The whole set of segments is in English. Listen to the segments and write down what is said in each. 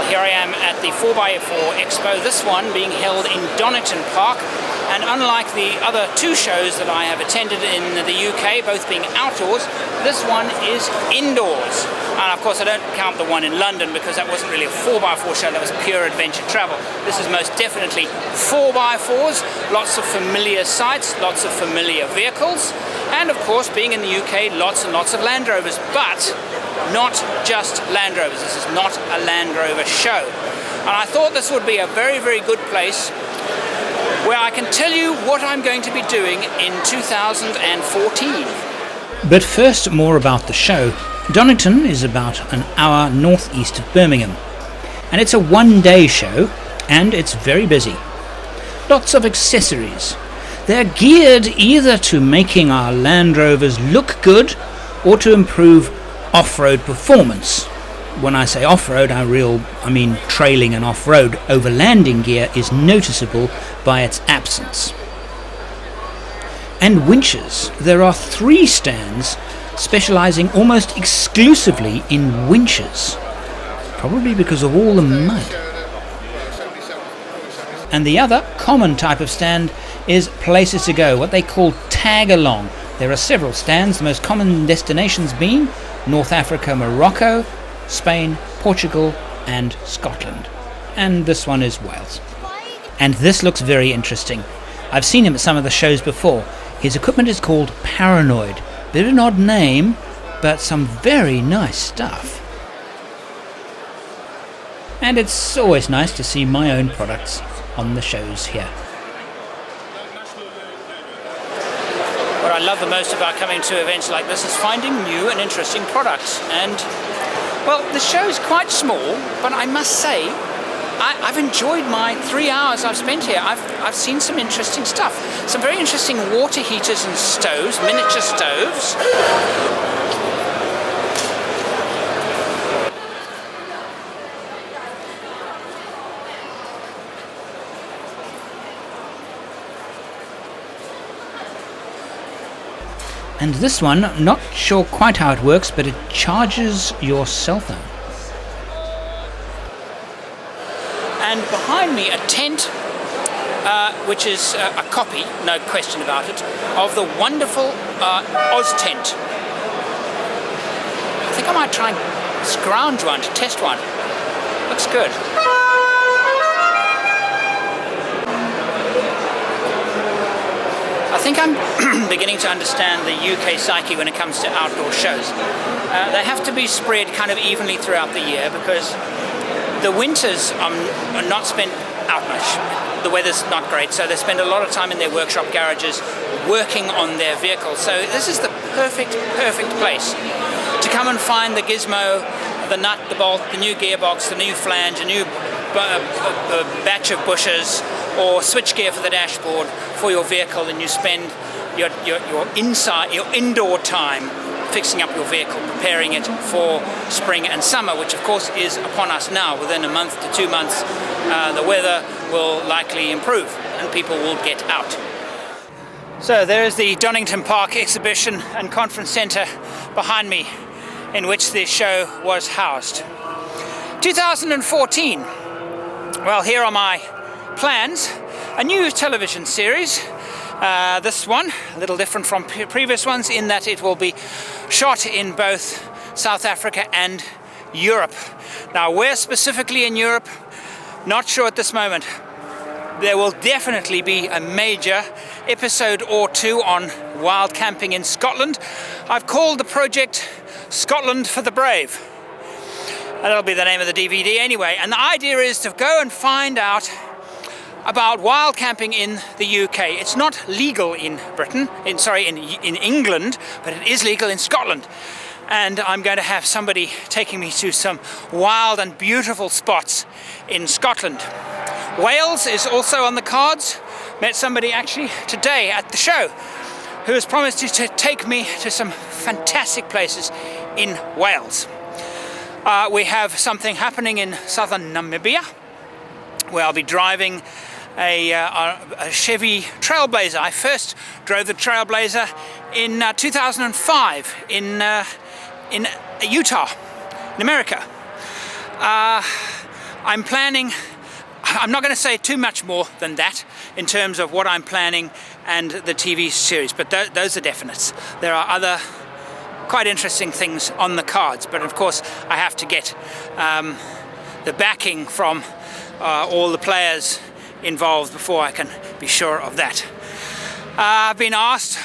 Here I am at the 4x4 Expo, this one being held in Donington Park. And unlike the other two shows that I have attended in the UK, both being outdoors, this one is indoors. And of course I don't count the one in London because that wasn't really a 4x4 show, that was pure adventure travel. This is most definitely 4x4s, lots of familiar sights, lots of familiar vehicles, and of course, being in the UK, lots and lots of Land Rovers, but not just Land Rovers. This is not a Land Rover show. And I thought this would be a very, very good place where I can tell you what I'm going to be doing in 2014. But first, more about the show. Donington is about an hour northeast of Birmingham, and it's a one-day show, and it's very busy. Lots of accessories. They're geared either to making our Land Rovers look good or to improve off-road performance. When I say off-road, I mean trailing and off-road. Overlanding gear is noticeable by its absence. And winches. There are 3 stands specializing almost exclusively in winches, probably because of all the mud. And the other common type of stand is places to go, what they call tag-along. There are several stands, the most common destinations being North Africa, Morocco, Spain, Portugal and Scotland. And this one is Wales. And this looks very interesting. I've seen him at some of the shows before. His equipment is called Paranoid. Bit of an odd name, but some very nice stuff. And it's always nice to see my own products on the shows here. What I love the most about coming to events like this is finding new and interesting products. And well, the show is quite small, but I must say, I've enjoyed my 3 hours I've spent here. I've seen some interesting stuff. Some very interesting water heaters and stoves, miniature stoves. And this one, not sure quite how it works, but it charges your cell phone. And behind me, a tent, which is a copy, no question about it, of the wonderful Oz tent. I think I might try and scrounge one to test one. Looks good. I think I'm beginning to understand the UK psyche when it comes to outdoor shows. They have to be spread kind of evenly throughout the year because the winters are not spent out much. The weather's not great, so they spend a lot of time in their workshop garages working on their vehicles. So this is the perfect place to come and find the gizmo, the nut, the bolt, the new gearbox, the new flange, a new batch of bushers, or switchgear for the dashboard for your vehicle, and you spend your indoor time fixing up your vehicle, preparing it for spring and summer, which of course is upon us now. Within a month to 2 months, the weather will likely improve and people will get out. So there's the Donington Park Exhibition and Conference Centre behind me, in which this show was housed. 2014. Well, here are my plans. A new television series. This one, a little different from previous ones in that it will be shot in both South Africa and Europe. Now, where specifically in Europe, not sure at this moment. There will definitely be a major episode or 2 on wild camping in Scotland. I've called the project Scotland for the Brave. That'll be the name of the DVD anyway. And the idea is to go and find out about wild camping in the UK. It's not legal in Britain, in England, but it is legal in Scotland. And I'm going to have somebody taking me to some wild and beautiful spots in Scotland. Wales is also on the cards. Met somebody actually today at the show who has promised to take me to some fantastic places in Wales. We have something happening in southern Namibia, where I'll be driving a Chevy Trailblazer. I first drove the Trailblazer in 2005 in Utah, in America. I'm planning, I'm not going to say too much more than that in terms of what I'm planning and the TV series, but those are definites. There are other quite interesting things on the cards, but of course I have to get the backing from all the players involved before I can be sure of that. I've been asked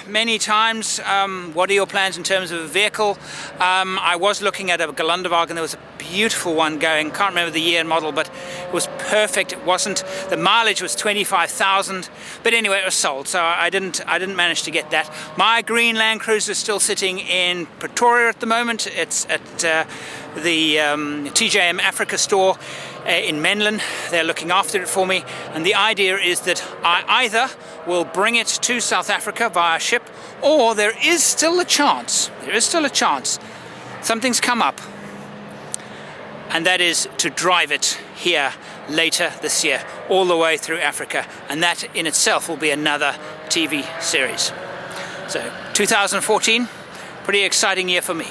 many times, what are your plans in terms of a vehicle? I was looking at a Geländewagen. There was a beautiful one going, can't remember the year and model, but it was perfect. It wasn't, the mileage was 25,000, but anyway, it was sold, so I didn't manage to get that. My green Land Cruiser is still sitting in Pretoria at the moment. It's at the TJM Africa store in Menlyn. They're looking after it for me, and the idea is that I either will bring it to South Africa via ship, or there is still a chance, something's come up, and that is to drive it here later this year, all the way through Africa, and that in itself will be another TV series. So 2014, pretty exciting year for me.